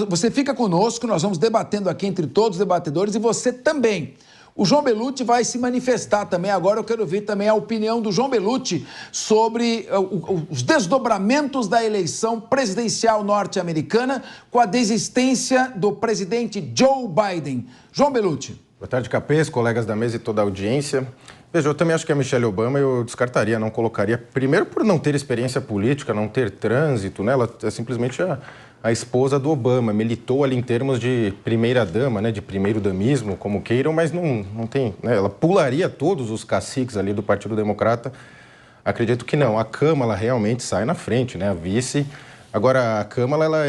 Você fica conosco, nós vamos debatendo aqui entre todos os debatedores e você também. O João Belutti vai se manifestar também. Agora eu quero ouvir também a opinião do João Belutti sobre os desdobramentos da eleição presidencial norte-americana com a desistência do presidente Joe Biden. João Belutti. Boa tarde, Capês, colegas da mesa e toda a audiência. Veja, eu também acho que a Michelle Obama eu descartaria, não colocaria. Primeiro por não ter experiência política, não ter trânsito, né? Ela é simplesmente a esposa do Obama, militou ali em termos de primeira-dama, né, de primeiro-damismo, como queiram, mas não tem, né, ela pularia todos os caciques ali do Partido Democrata. Acredito que não, a Câmara realmente sai na frente, né, a vice. Agora, a Câmara ela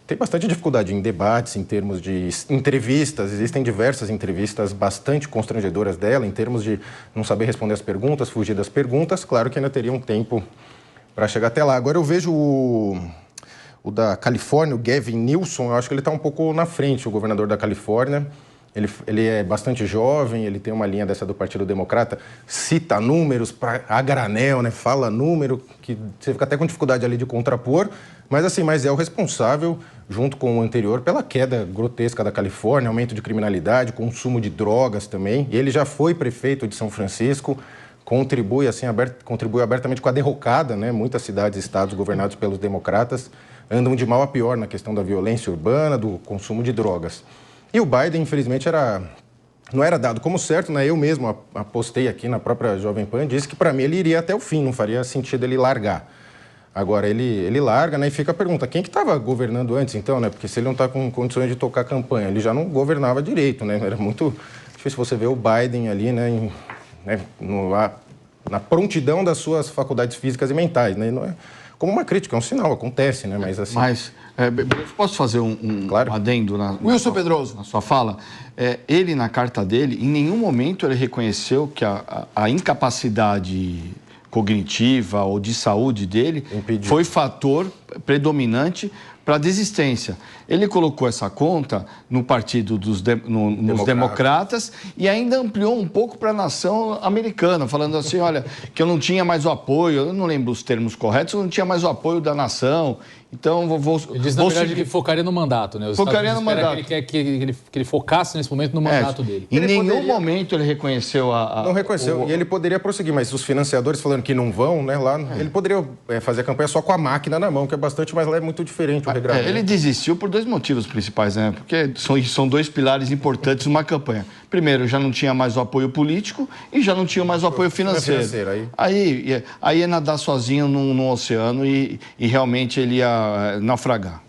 tem bastante dificuldade em debates, em termos de entrevistas, existem diversas entrevistas bastante constrangedoras dela, em termos de não saber responder as perguntas, fugir das perguntas. Claro que ainda teria um tempo para chegar até lá. Agora eu vejo o da Califórnia, o Gavin Newsom, eu acho que ele está um pouco na frente, o governador da Califórnia. Ele é bastante jovem, ele tem uma linha dessa do Partido Democrata, cita números a granel, né? Fala número, que você fica até com dificuldade ali de contrapor, mas é o responsável, junto com o anterior, pela queda grotesca da Califórnia, aumento de criminalidade, consumo de drogas também. E ele já foi prefeito de São Francisco, contribui abertamente com a derrocada, né? Muitas cidades e estados governados pelos democratas andam de mal a pior na questão da violência urbana, do consumo de drogas. E o Biden, infelizmente, não era dado como certo, né? Eu mesmo apostei aqui na própria Jovem Pan, disse que para mim ele iria até o fim, não faria sentido ele largar. Agora ele larga, né? E fica a pergunta, quem que estava governando antes então, né? Porque se ele não está com condições de tocar a campanha, ele já não governava direito, né? Era muito difícil você ver o Biden ali, né? Na prontidão das suas faculdades físicas e mentais, né? Não é como uma crítica, é um sinal, acontece, né? Mas assim... posso fazer um adendo Wilson Pedroso na sua fala? Ele, na carta dele, em nenhum momento ele reconheceu que a incapacidade cognitiva ou de saúde dele foi fator predominante para a desistência. Ele colocou essa conta no partido nos democratas e ainda ampliou um pouco para a nação americana, falando assim, olha, que eu não tinha mais o apoio, eu não lembro os termos corretos, eu não tinha mais o apoio da nação, então Ele diz, na verdade, que focaria no mandato, né? Focaria no mandato. Ele quer que ele focasse nesse momento no mandato dele. Em nenhum momento ele reconheceu Não reconheceu, e ele poderia prosseguir, mas os financiadores falando que não vão, né, lá, ele poderia fazer a campanha só com a máquina na mão, que é bastante mais leve, muito diferente o regramento. Ele desistiu por dois motivos principais, né? Porque são dois pilares importantes numa campanha. Primeiro, já não tinha mais o apoio político e já não tinha mais o apoio financeiro. Aí ia nadar sozinho num oceano e realmente ele ia naufragar.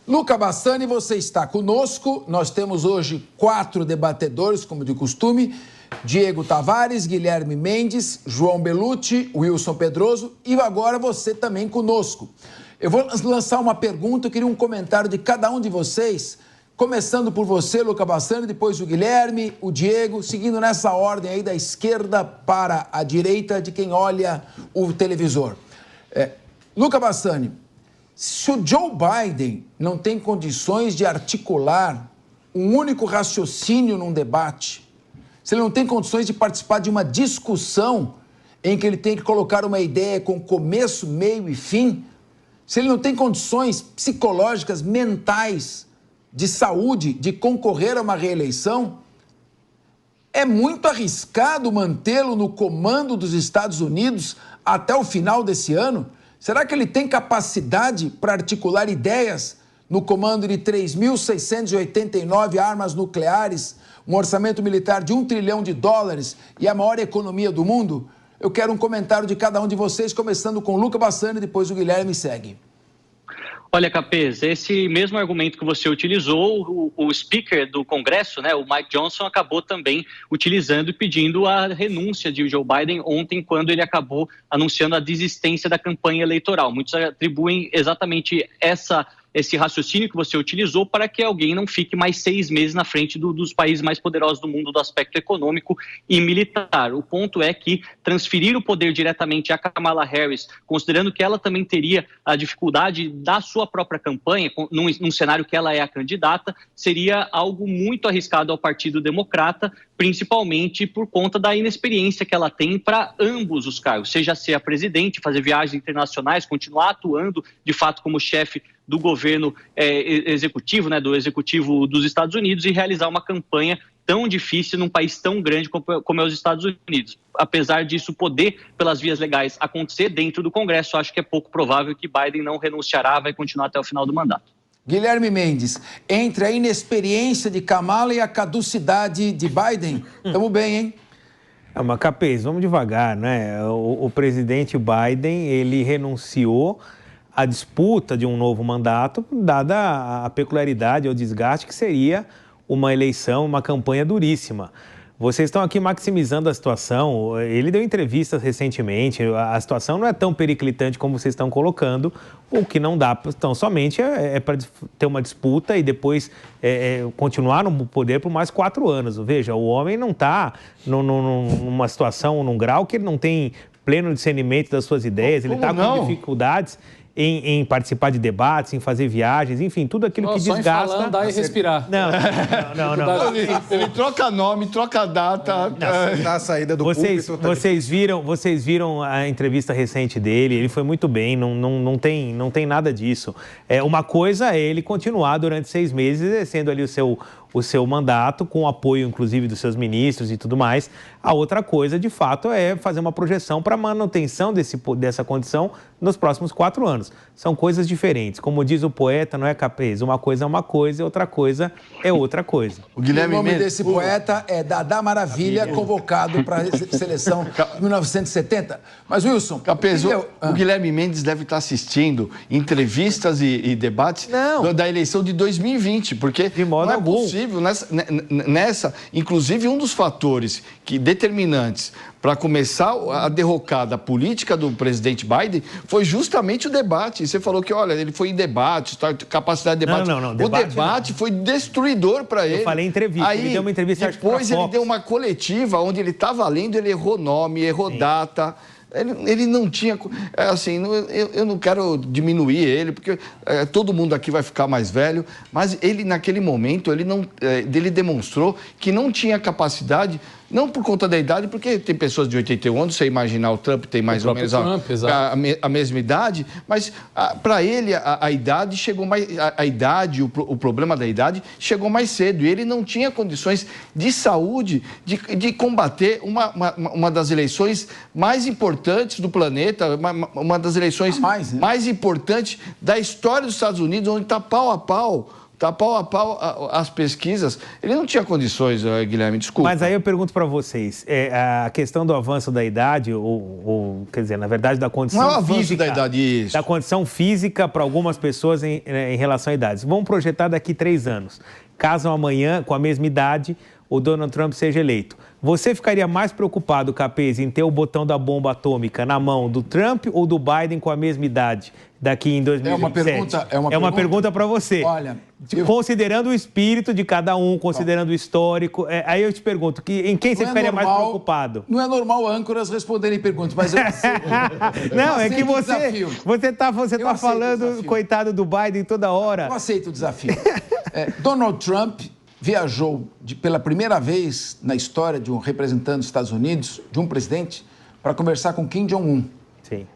Luca Bassani, você está conosco. Nós temos hoje 4 debatedores, como de costume. Diego Tavares, Guilherme Mendes, João Belutti, Wilson Pedroso e agora você também conosco. Eu vou lançar uma pergunta, eu queria um comentário de cada um de vocês, começando por você, Luca Bassani, depois o Guilherme, o Diego, seguindo nessa ordem aí da esquerda para a direita de quem olha o televisor. Luca Bassani, se o Joe Biden não tem condições de articular um único raciocínio num debate, se ele não tem condições de participar de uma discussão em que ele tem que colocar uma ideia com começo, meio e fim, se ele não tem condições psicológicas, mentais, de saúde, de concorrer a uma reeleição, é muito arriscado mantê-lo no comando dos Estados Unidos até o final desse ano? Será que ele tem capacidade para articular ideias no comando de 3.689 armas nucleares, um orçamento militar de $1 trilhão e a maior economia do mundo? Eu quero um comentário de cada um de vocês, começando com o Luca Bassani, depois o Guilherme segue. Olha, Capês, esse mesmo argumento que você utilizou, o speaker do Congresso, né, o Mike Johnson, acabou também utilizando e pedindo a renúncia de Joe Biden ontem, quando ele acabou anunciando a desistência da campanha eleitoral. Muitos atribuem exatamente esse raciocínio que você utilizou para que alguém não fique mais 6 meses na frente dos países mais poderosos do mundo do aspecto econômico e militar. O ponto é que transferir o poder diretamente a Kamala Harris, considerando que ela também teria a dificuldade da sua própria campanha, num cenário que ela é a candidata, seria algo muito arriscado ao Partido Democrata, principalmente por conta da inexperiência que ela tem para ambos os cargos, seja ser a presidente, fazer viagens internacionais, continuar atuando de fato como chefe do governo executivo, né, do executivo dos Estados Unidos, e realizar uma campanha tão difícil num país tão grande como é os Estados Unidos. Apesar disso poder, pelas vias legais, acontecer dentro do Congresso, acho que é pouco provável que Biden não renunciará, vai continuar até o final do mandato. Guilherme Mendes, entre a inexperiência de Kamala e a caducidade de Biden, estamos bem, hein? Mas, Capês, vamos devagar, né? O presidente Biden, ele renunciou à disputa de um novo mandato, dada a peculiaridade ou desgaste que seria uma eleição, uma campanha duríssima. Vocês estão aqui maximizando a situação. Ele deu entrevistas recentemente. A situação não é tão periclitante como vocês estão colocando. O que não dá tão somente é para ter uma disputa e depois continuar no poder por mais 4 anos. Veja, o homem não está numa situação, num grau que ele não tem pleno discernimento das suas ideias. Ele está com dificuldades em participar de debates, em fazer viagens, enfim, tudo aquilo que desgasta. Só em falar, andar e respirar. Não. Ele troca nome, troca data. A saída do público. Vocês viram a entrevista recente dele, ele foi muito bem, não tem nada disso. Uma coisa é ele continuar durante 6 meses exercendo ali o seu mandato, com o apoio, inclusive, dos seus ministros e tudo mais. A outra coisa, de fato, é fazer uma projeção para a manutenção dessa condição nos próximos 4 anos. São coisas diferentes. Como diz o poeta, não é, Capês? Uma coisa é uma coisa e outra coisa é outra coisa. O nome desse poeta é Dadá Maravilha, convocado para a seleção de 1970. Mas, Wilson... Capês, o Guilherme Mendes deve estar assistindo entrevistas e debates da eleição de 2020, porque de modo não é algum. possível. Inclusive, um dos fatores determinantes para começar a derrocada política do presidente Biden foi justamente o debate. Você falou que, olha, ele foi em debate, capacidade de debate. Não. O debate foi destruidor para ele. Eu falei em entrevista. Aí, ele deu uma entrevista, depois ele deu uma coletiva onde ele estava lendo, ele errou nome, errou data. Ele não tinha... Assim, eu não quero diminuir ele, porque todo mundo aqui vai ficar mais velho, mas ele, naquele momento, ele demonstrou que não tinha capacidade, não por conta da idade, porque tem pessoas de 81 anos, você imaginar, o Trump tem mais ou menos a mesma idade, mas para ele a idade chegou mais... A idade, o problema da idade chegou mais cedo, e ele não tinha condições de saúde de combater uma das eleições mais importantes do planeta, uma das eleições mais importantes da história dos Estados Unidos, onde está pau a pau as pesquisas. Ele não tinha condições, Guilherme, desculpa. Mas aí eu pergunto para vocês, a questão do avanço da idade, ou quer dizer, na verdade, da condição não é o avanço física, da idade, isso. Da condição física para algumas pessoas em relação à idade. Vamos projetar daqui 3 anos. Caso amanhã, com a mesma idade, o Donald Trump seja eleito. Você ficaria mais preocupado, Capês, em ter o botão da bomba atômica na mão do Trump ou do Biden com a mesma idade daqui em 2027? É uma pergunta para você. Olha, considerando o espírito de cada um, considerando o histórico, aí eu te pergunto, em quem você ficaria mais preocupado? Não é normal âncoras responderem perguntas, mas eu aceito. Não, é que você tá falando, coitado do Biden toda hora. Eu aceito o desafio. Donald Trump viajou pela primeira vez na história de um representante dos Estados Unidos, de um presidente, para conversar com Kim Jong-un,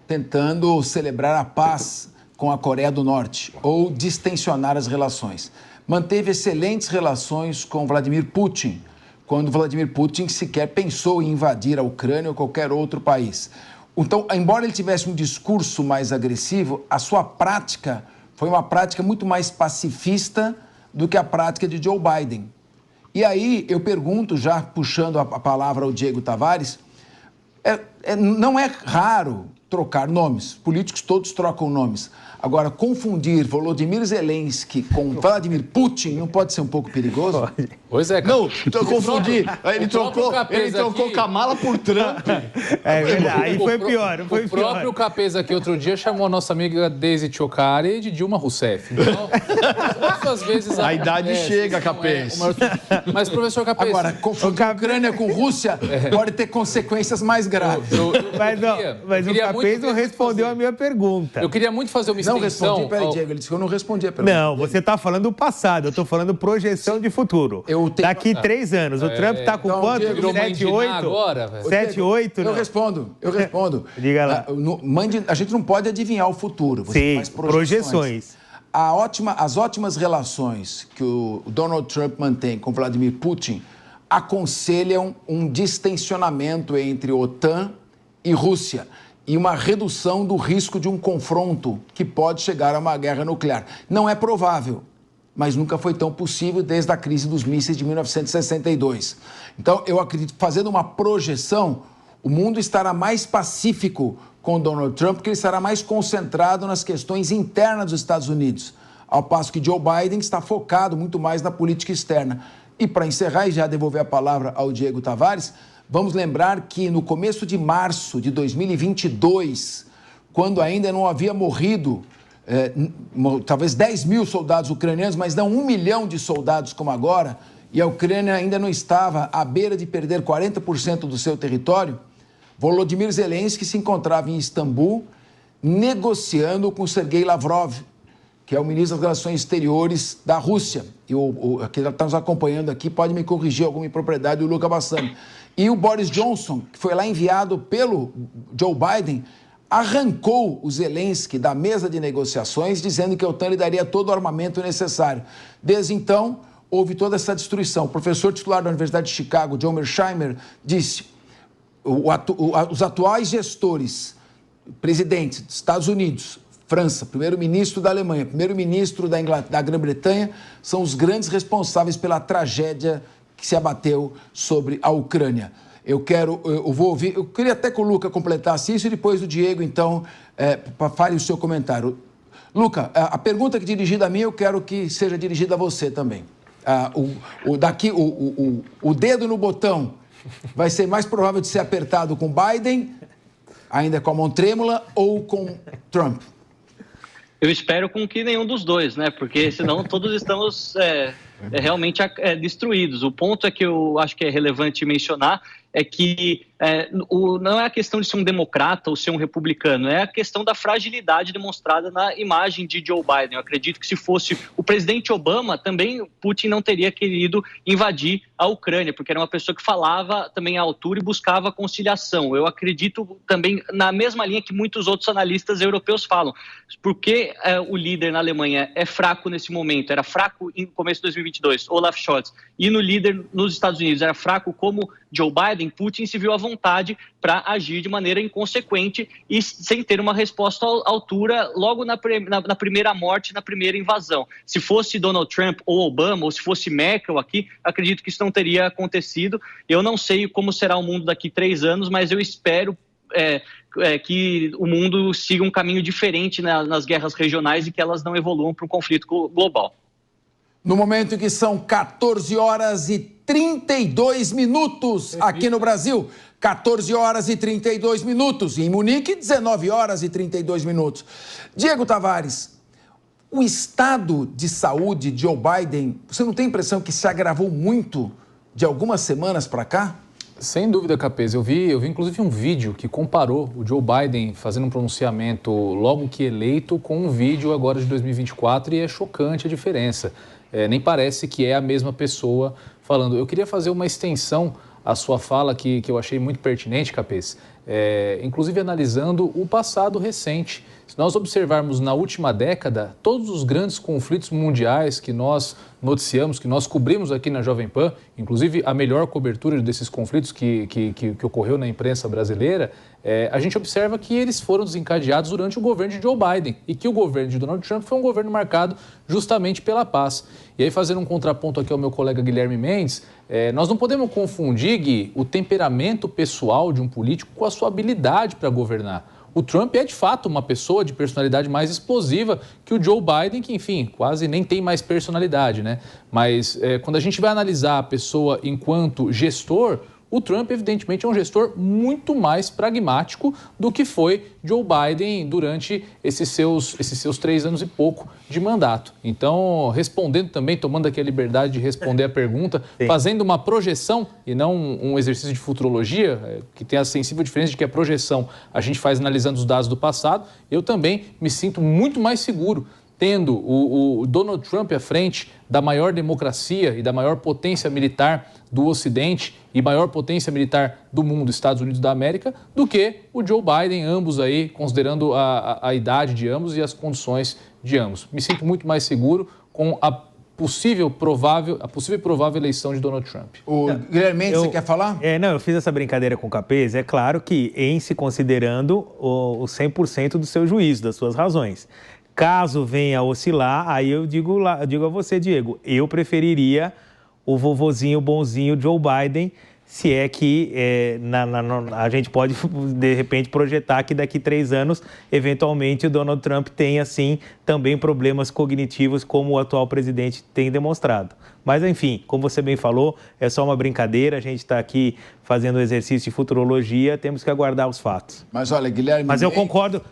tentando celebrar a paz com a Coreia do Norte ou distensionar as relações. Manteve excelentes relações com Vladimir Putin, quando Vladimir Putin sequer pensou em invadir a Ucrânia ou qualquer outro país. Então, embora ele tivesse um discurso mais agressivo, a sua prática foi uma prática muito mais pacifista do que a prática de Joe Biden. E aí eu pergunto, já puxando a palavra ao Diego Tavares, não é raro trocar nomes, políticos todos trocam nomes. Agora, confundir Volodymyr Zelensky com Vladimir Putin não pode ser um pouco perigoso? Pois é, cara. Não, confundi. Ele trocou Kamala por Trump. É verdade, aí foi pior. O próprio Capês aqui outro dia chamou a nossa amiga Daisy Chocari de Dilma Rousseff. Então, às vezes... A idade chega, Capês. Mas, professor Capês... Agora, confundir a Ucrânia com Rússia pode ter consequências mais graves. Mas o Capês não respondeu a minha pergunta. Eu queria muito fazer uma extensão... Não respondi, peraí, Diego, ele disse que eu não respondi a pergunta. Não, você está falando do passado, eu estou falando projeção de futuro. Daqui 3 anos, o Trump está com quanto? 7, 8? 7, 8? Eu respondo. Diga lá. A gente não pode adivinhar o futuro. Você faz projeções. As ótimas relações que o Donald Trump mantém com Vladimir Putin aconselham um distensionamento entre OTAN e Rússia e uma redução do risco de um confronto que pode chegar a uma guerra nuclear. Não é provável, mas nunca foi tão possível desde a crise dos mísseis de 1962. Então, eu acredito, fazendo uma projeção, o mundo estará mais pacífico com Donald Trump, porque ele estará mais concentrado nas questões internas dos Estados Unidos, ao passo que Joe Biden está focado muito mais na política externa. E para encerrar e já devolver a palavra ao Diego Tavares, vamos lembrar que no começo de março de 2022, quando ainda não havia morrido talvez 10 mil soldados ucranianos, mas não 1 milhão de soldados como agora, e a Ucrânia ainda não estava à beira de perder 40% do seu território, Volodymyr Zelensky se encontrava em Istambul negociando com Sergei Lavrov, que é o ministro das Relações Exteriores da Rússia. E que está nos acompanhando aqui, pode me corrigir alguma impropriedade, o Luca Bassani. E o Boris Johnson, que foi lá enviado pelo Joe Biden, arrancou o Zelensky da mesa de negociações, dizendo que a OTAN lhe daria todo o armamento necessário. Desde então, houve toda essa destruição. O professor titular da Universidade de Chicago, John Mearsheimer, disse: os atuais gestores, presidentes dos Estados Unidos, França, primeiro-ministro da Alemanha, primeiro-ministro da Grã-Bretanha, são os grandes responsáveis pela tragédia que se abateu sobre a Ucrânia. Eu vou ouvir, eu queria até que o Luca completasse isso e depois o Diego, então, fale o seu comentário. Luca, a pergunta que é dirigida a mim, eu quero que seja dirigida a você também. O dedo no botão vai ser mais provável de ser apertado com Biden, ainda com a mão trêmula, ou com Trump? Eu espero com que nenhum dos dois, né? Porque senão todos estamos realmente destruídos. O ponto que eu acho que é relevante mencionar é que não é a questão de ser um democrata ou ser um republicano, é a questão da fragilidade demonstrada na imagem de Joe Biden. Eu acredito que se fosse o presidente Obama, também Putin não teria querido invadir a Ucrânia, porque era uma pessoa que falava também à altura e buscava conciliação. Eu acredito também na mesma linha que muitos outros analistas europeus falam. Porque o líder na Alemanha é fraco nesse momento, era fraco no começo de 2022, Olaf Scholz, e no líder nos Estados Unidos era fraco como Joe Biden, Putin se viu à vontade para agir de maneira inconsequente e sem ter uma resposta à altura logo na primeira morte, na primeira invasão. Se fosse Donald Trump ou Obama, ou se fosse Merkel aqui, acredito que isso não teria acontecido. Eu não sei como será o mundo daqui 3 anos, mas eu espero que o mundo siga um caminho diferente nas guerras regionais e que elas não evoluam para um conflito global. No momento em que são 14 horas e 32 minutos aqui no Brasil, 14 horas e 32 minutos. E em Munique, 19 horas e 32 minutos. Diego Tavares, o estado de saúde de Joe Biden, você não tem a impressão que se agravou muito de algumas semanas para cá? Sem dúvida, Capês. Eu vi inclusive um vídeo que comparou o Joe Biden fazendo um pronunciamento logo que eleito com um vídeo agora de 2024 e é chocante a diferença. Nem parece que é a mesma pessoa falando. Eu queria fazer uma extensão à sua fala que eu achei muito pertinente, Capês, inclusive analisando o passado recente. Se nós observarmos na última década, todos os grandes conflitos mundiais que nós noticiamos, que nós cobrimos aqui na Jovem Pan, inclusive a melhor cobertura desses conflitos que ocorreu na imprensa brasileira, a gente observa que eles foram desencadeados durante o governo de Joe Biden e que o governo de Donald Trump foi um governo marcado justamente pela paz. E aí, fazendo um contraponto aqui ao meu colega Guilherme Mendes, nós não podemos confundir, Gui, o temperamento pessoal de um político com a sua habilidade para governar. O Trump é, de fato, uma pessoa de personalidade mais explosiva que o Joe Biden, que, enfim, quase nem tem mais personalidade, né? Mas quando a gente vai analisar a pessoa enquanto gestor, o Trump, evidentemente, é um gestor muito mais pragmático do que foi Joe Biden durante esses seus 3 anos e pouco de mandato. Então, respondendo também, tomando aqui a liberdade de responder a pergunta, fazendo uma projeção e não um exercício de futurologia, que tem a sensível diferença de que a projeção a gente faz analisando os dados do passado, eu também me sinto muito mais seguro tendo o Donald Trump à frente da maior democracia e da maior potência militar do Ocidente e maior potência militar do mundo, Estados Unidos da América, do que o Joe Biden, ambos aí, considerando a idade de ambos e as condições de ambos. Me sinto muito mais seguro com a possível provável eleição de Donald Trump. O Guilherme Mendes, você quer falar? Não, eu fiz essa brincadeira com o Capês. É claro que em se considerando o 100% do seu juízo, das suas razões. Caso venha a oscilar, aí eu digo a você, Diego, eu preferiria o vovozinho bonzinho Joe Biden, se é que a gente pode, de repente, projetar que daqui 3 anos, eventualmente, o Donald Trump tenha, sim, também problemas cognitivos, como o atual presidente tem demonstrado. Mas, enfim, como você bem falou, é só uma brincadeira, a gente está aqui fazendo um exercício de futurologia, temos que aguardar os fatos. Mas, olha, Guilherme... Mas eu concordo,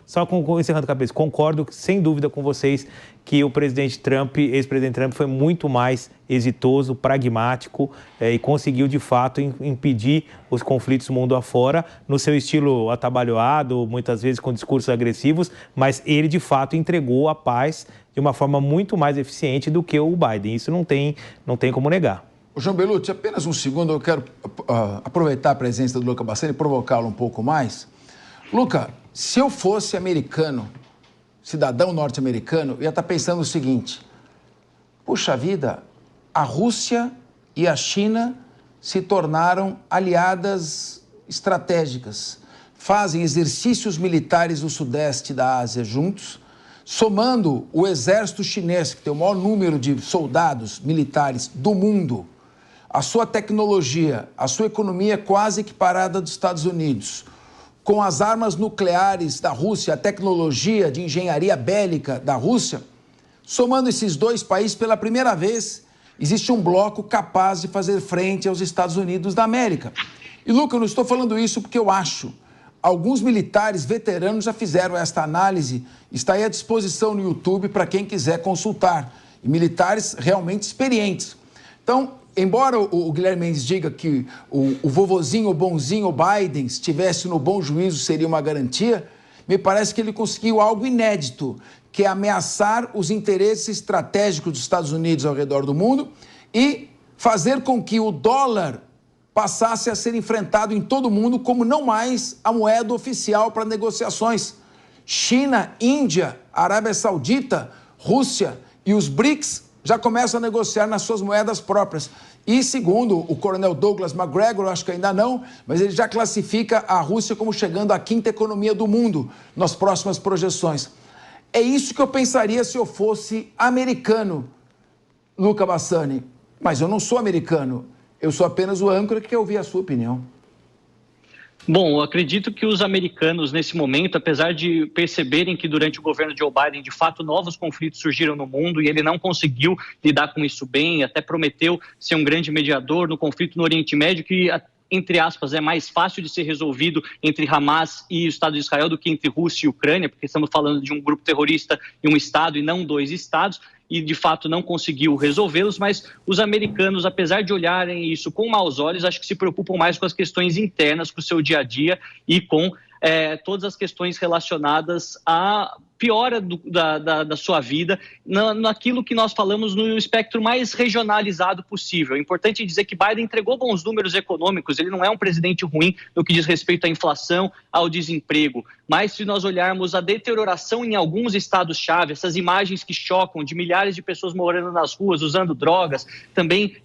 encerrando a cabeça, concordo sem dúvida com vocês que o presidente Trump, ex-presidente Trump, foi muito mais exitoso, pragmático e conseguiu, de fato, impedir os conflitos mundo afora, no seu estilo atabalhoado, muitas vezes com discursos agressivos, mas ele, de fato, entregou a paz de uma forma muito mais eficiente do que o Biden. Isso não tem como negar. João Bellucci, apenas um segundo, eu quero aproveitar a presença do Luca Bassani e provocá-lo um pouco mais. Luca, se eu fosse americano, cidadão norte-americano, eu ia estar pensando o seguinte: puxa vida, a Rússia e a China se tornaram aliadas estratégicas, fazem exercícios militares no sudeste da Ásia juntos, somando o exército chinês, que tem o maior número de soldados militares do mundo, a sua tecnologia, a sua economia quase equiparada dos Estados Unidos, com as armas nucleares da Rússia, a tecnologia de engenharia bélica da Rússia, somando esses dois países, pela primeira vez, existe um bloco capaz de fazer frente aos Estados Unidos da América. E, Luca, eu não estou falando isso porque eu acho. Alguns militares veteranos já fizeram esta análise, está aí à disposição no YouTube para quem quiser consultar. E militares realmente experientes. Então, embora o Guilherme Mendes diga que o vovozinho, o bonzinho, o Biden, se estivesse no bom juízo, seria uma garantia, me parece que ele conseguiu algo inédito, que é ameaçar os interesses estratégicos dos Estados Unidos ao redor do mundo e fazer com que o dólar passasse a ser enfrentado em todo o mundo como não mais a moeda oficial para negociações. China, Índia, Arábia Saudita, Rússia e os BRICS já começam a negociar nas suas moedas próprias. E, segundo o coronel Douglas McGregor, acho que ainda não, mas ele já classifica a Rússia como chegando à 5ª economia do mundo nas próximas projeções. É isso que eu pensaria se eu fosse americano, Luca Bassani. Mas eu não sou americano. Eu sou apenas o âncora que quer ouvir a sua opinião. Bom, eu acredito que os americanos, nesse momento, apesar de perceberem que durante o governo de Joe Biden, de fato, novos conflitos surgiram no mundo e ele não conseguiu lidar com isso bem, até prometeu ser um grande mediador no conflito no Oriente Médio, que, entre aspas, é mais fácil de ser resolvido entre Hamas e o Estado de Israel do que entre Rússia e Ucrânia, porque estamos falando de um grupo terrorista e um Estado e não 2 estados, e de fato não conseguiu resolvê-los, mas os americanos, apesar de olharem isso com maus olhos, acho que se preocupam mais com as questões internas, com o seu dia a dia e com todas as questões relacionadas à piora da sua vida, naquilo que nós falamos no espectro mais regionalizado possível. É importante dizer que Biden entregou bons números econômicos, ele não é um presidente ruim no que diz respeito à inflação, ao desemprego, mas se nós olharmos a deterioração em alguns estados-chave, essas imagens que chocam de milhares de pessoas morando nas ruas, usando drogas, também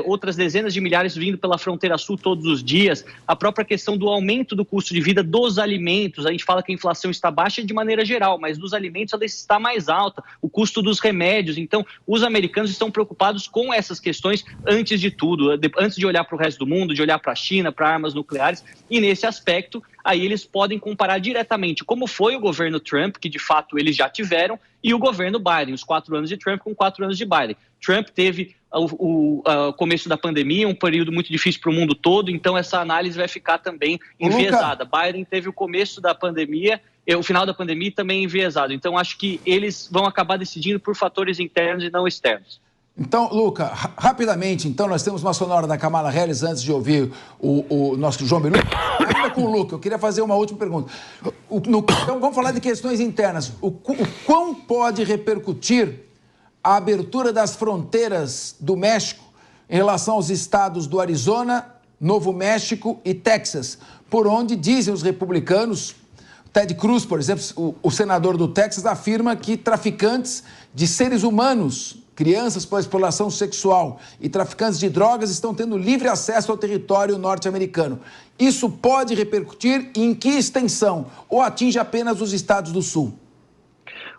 outras dezenas de milhares vindo pela fronteira sul todos os dias, a própria questão do aumento do custo de vida dos alimentos, a gente fala que a inflação está baixa de maneira geral, mas dos alimentos ela está mais alta, o custo dos remédios. Então, os americanos estão preocupados com essas questões antes de tudo, antes de olhar para o resto do mundo, de olhar para a China, para armas nucleares, e nesse aspecto, aí eles podem comparar diretamente como foi o governo Trump, que de fato eles já tiveram, e o governo Biden, os 4 anos de Trump com 4 anos de Biden. Trump teve o começo da pandemia, um período muito difícil para o mundo todo, então essa análise vai ficar também enviesada. Biden teve o começo da pandemia, o final da pandemia também enviesado. Então, acho que eles vão acabar decidindo por fatores internos e não externos. Então, Luca, rapidamente, então, nós temos uma sonora da Kamala Harris antes de ouvir o nosso João Bellucci. Ainda com o Luca, eu queria fazer uma última pergunta. Então, vamos falar de questões internas. O quão pode repercutir a abertura das fronteiras do México em relação aos estados do Arizona, Novo México e Texas, por onde, dizem os republicanos, Ted Cruz, por exemplo, o senador do Texas, afirma que traficantes de seres humanos, crianças para exploração sexual e traficantes de drogas estão tendo livre acesso ao território norte-americano. Isso pode repercutir em que extensão? Ou atinge apenas os estados do Sul?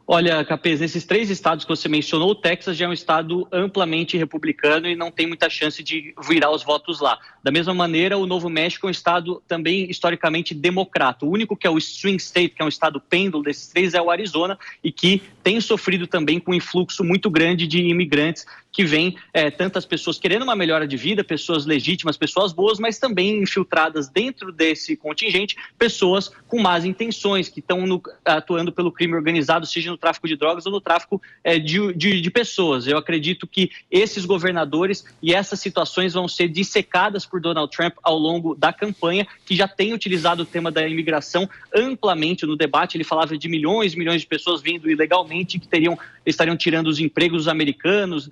Olha, Capês, nesses 3 estados que você mencionou, o Texas já é um estado amplamente republicano e não tem muita chance de virar os votos lá. Da mesma maneira, o Novo México é um estado também historicamente democrata. O único que é o swing state, que é um estado pêndulo desses 3, é o Arizona, e que tem sofrido também com um influxo muito grande de imigrantes que vêm, tantas pessoas querendo uma melhora de vida, pessoas legítimas, pessoas boas, mas também infiltradas dentro desse contingente, pessoas com más intenções, que estão atuando pelo crime organizado, seja no tráfico de drogas ou no tráfico de pessoas. Eu acredito que esses governadores e essas situações vão ser dissecadas por Donald Trump ao longo da campanha, que já tem utilizado o tema da imigração amplamente no debate. Ele falava de milhões e milhões de pessoas vindo ilegalmente, que estariam tirando os empregos dos americanos,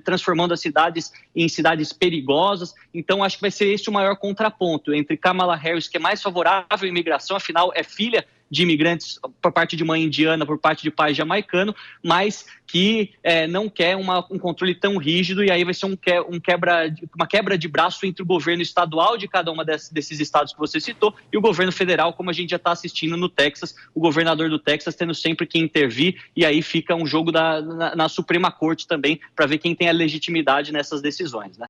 transformando as cidades em cidades perigosas. Então, acho que vai ser esse o maior contraponto entre Kamala Harris, que é mais favorável à imigração, afinal, é filha de imigrantes por parte de mãe indiana, por parte de pai jamaicano, mas que não quer um controle tão rígido, e aí vai ser uma quebra de braço entre o governo estadual de cada uma desses estados que você citou e o governo federal, como a gente já está assistindo no Texas, o governador do Texas tendo sempre que intervir, e aí fica um jogo na Suprema Corte também, para ver quem tem a legitimidade nessas decisões, né?